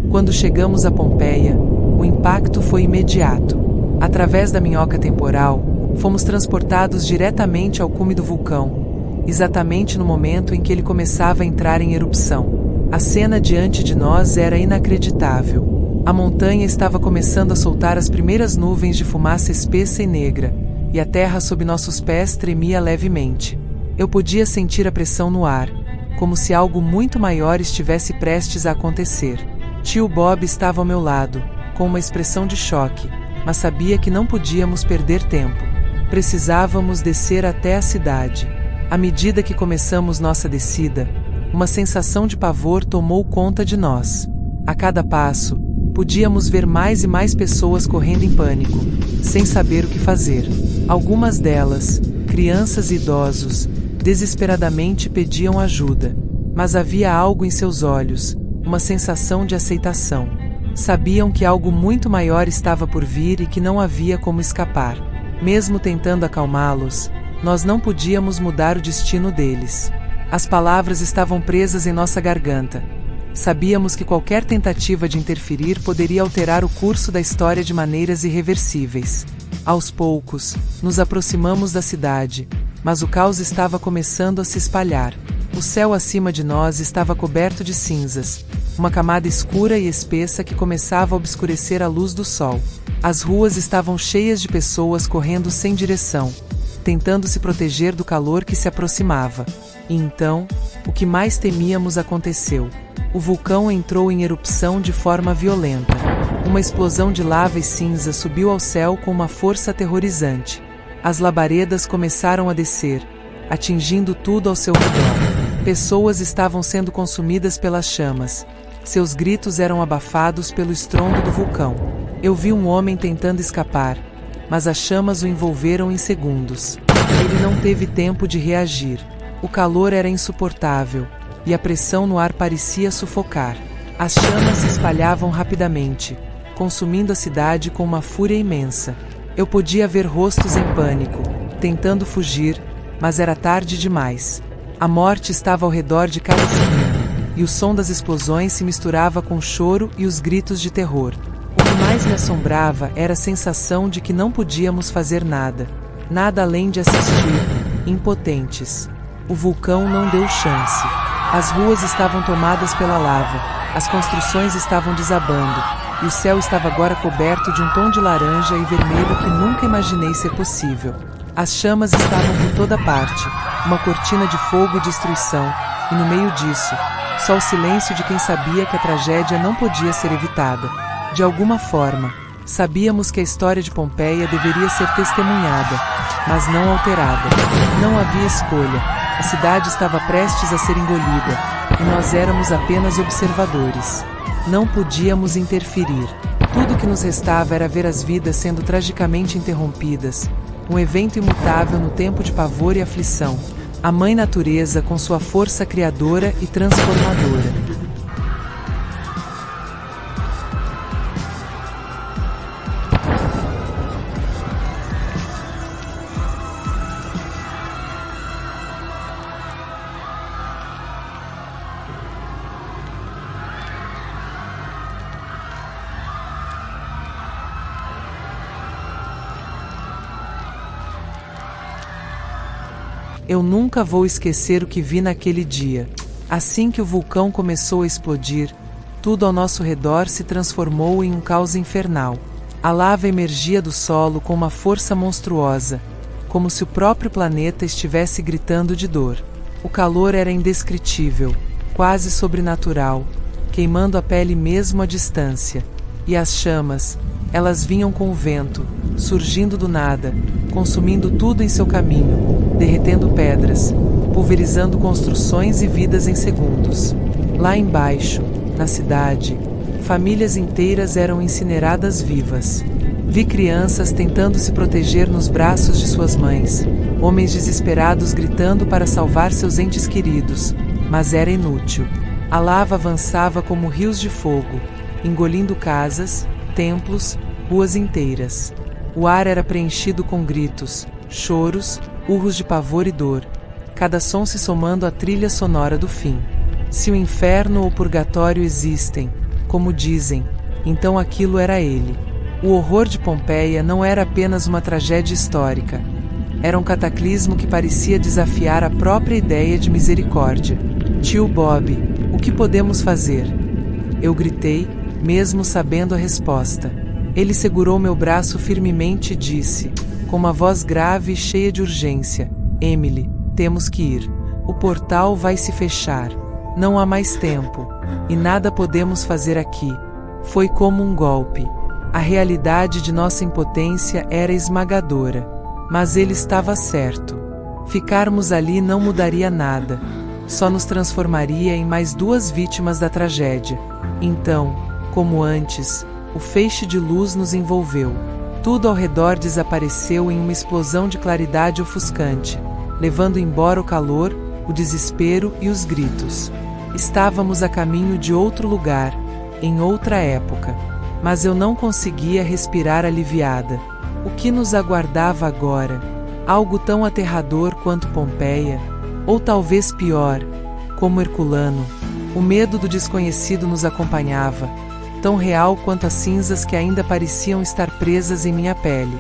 Quando chegamos a Pompeia, o impacto foi imediato. Através da minhoca temporal, fomos transportados diretamente ao cume do vulcão, exatamente no momento em que ele começava a entrar em erupção. A cena diante de nós era inacreditável. A montanha estava começando a soltar as primeiras nuvens de fumaça espessa e negra, e a terra sob nossos pés tremia levemente. Eu podia sentir a pressão no ar, como se algo muito maior estivesse prestes a acontecer. Tio Bob estava ao meu lado, com uma expressão de choque, mas sabia que não podíamos perder tempo. Precisávamos descer até a cidade. À medida que começamos nossa descida, uma sensação de pavor tomou conta de nós. A cada passo, podíamos ver mais e mais pessoas correndo em pânico, sem saber o que fazer. Algumas delas, crianças e idosos, desesperadamente pediam ajuda. Mas havia algo em seus olhos, uma sensação de aceitação. Sabiam que algo muito maior estava por vir e que não havia como escapar. Mesmo tentando acalmá-los, nós não podíamos mudar o destino deles. As palavras estavam presas em nossa garganta. Sabíamos que qualquer tentativa de interferir poderia alterar o curso da história de maneiras irreversíveis. Aos poucos, nos aproximamos da cidade, mas o caos estava começando a se espalhar. O céu acima de nós estava coberto de cinzas, uma camada escura e espessa que começava a obscurecer a luz do sol. As ruas estavam cheias de pessoas correndo sem direção, tentando se proteger do calor que se aproximava. E então, o que mais temíamos aconteceu. O vulcão entrou em erupção de forma violenta. Uma explosão de lava e cinza subiu ao céu com uma força aterrorizante. As labaredas começaram a descer, atingindo tudo ao seu redor. Pessoas estavam sendo consumidas pelas chamas. Seus gritos eram abafados pelo estrondo do vulcão. Eu vi um homem tentando escapar, mas as chamas o envolveram em segundos. Ele não teve tempo de reagir. O calor era insuportável, e a pressão no ar parecia sufocar. As chamas se espalhavam rapidamente, consumindo a cidade com uma fúria imensa. Eu podia ver rostos em pânico, tentando fugir, mas era tarde demais. A morte estava ao redor de cada esquina, e o som das explosões se misturava com o choro e os gritos de terror. O que mais me assombrava era a sensação de que não podíamos fazer nada. Nada além de assistir, impotentes. O vulcão não deu chance. As ruas estavam tomadas pela lava, as construções estavam desabando, e o céu estava agora coberto de um tom de laranja e vermelho que nunca imaginei ser possível. As chamas estavam por toda parte, uma cortina de fogo e destruição, e no meio disso, só o silêncio de quem sabia que a tragédia não podia ser evitada. De alguma forma, sabíamos que a história de Pompeia deveria ser testemunhada, mas não alterada. Não havia escolha. A cidade estava prestes a ser engolida, e nós éramos apenas observadores. Não podíamos interferir. Tudo que nos restava era ver as vidas sendo tragicamente interrompidas, um evento imutável no tempo de pavor e aflição. A Mãe Natureza com sua força criadora e transformadora. Eu nunca vou esquecer o que vi naquele dia. Assim que o vulcão começou a explodir, tudo ao nosso redor se transformou em um caos infernal. A lava emergia do solo com uma força monstruosa, como se o próprio planeta estivesse gritando de dor. O calor era indescritível, quase sobrenatural, queimando a pele mesmo à distância. E as chamas, elas vinham com o vento, surgindo do nada, consumindo tudo em seu caminho, derretendo pedras, pulverizando construções e vidas em segundos. Lá embaixo, na cidade, famílias inteiras eram incineradas vivas. Vi crianças tentando se proteger nos braços de suas mães, homens desesperados gritando para salvar seus entes queridos, mas era inútil. A lava avançava como rios de fogo, engolindo casas, templos, ruas inteiras. O ar era preenchido com gritos, choros, urros de pavor e dor, cada som se somando à trilha sonora do fim. Se o inferno ou o purgatório existem, como dizem, então aquilo era ele. O horror de Pompeia não era apenas uma tragédia histórica. Era um cataclismo que parecia desafiar a própria ideia de misericórdia. Tio Bob, o que podemos fazer? Eu gritei, mesmo sabendo a resposta. Ele segurou meu braço firmemente e disse, com uma voz grave e cheia de urgência, Emily, temos que ir. O portal vai se fechar. Não há mais tempo. E nada podemos fazer aqui. Foi como um golpe. A realidade de nossa impotência era esmagadora. Mas ele estava certo. Ficarmos ali não mudaria nada. Só nos transformaria em mais 2 vítimas da tragédia. Então, como antes, o feixe de luz nos envolveu. Tudo ao redor desapareceu em uma explosão de claridade ofuscante, levando embora o calor, o desespero e os gritos. Estávamos a caminho de outro lugar, em outra época, mas eu não conseguia respirar aliviada. O que nos aguardava agora? Algo tão aterrador quanto Pompeia? Ou talvez pior, como Herculano? O medo do desconhecido nos acompanhava, tão real quanto as cinzas que ainda pareciam estar presas em minha pele.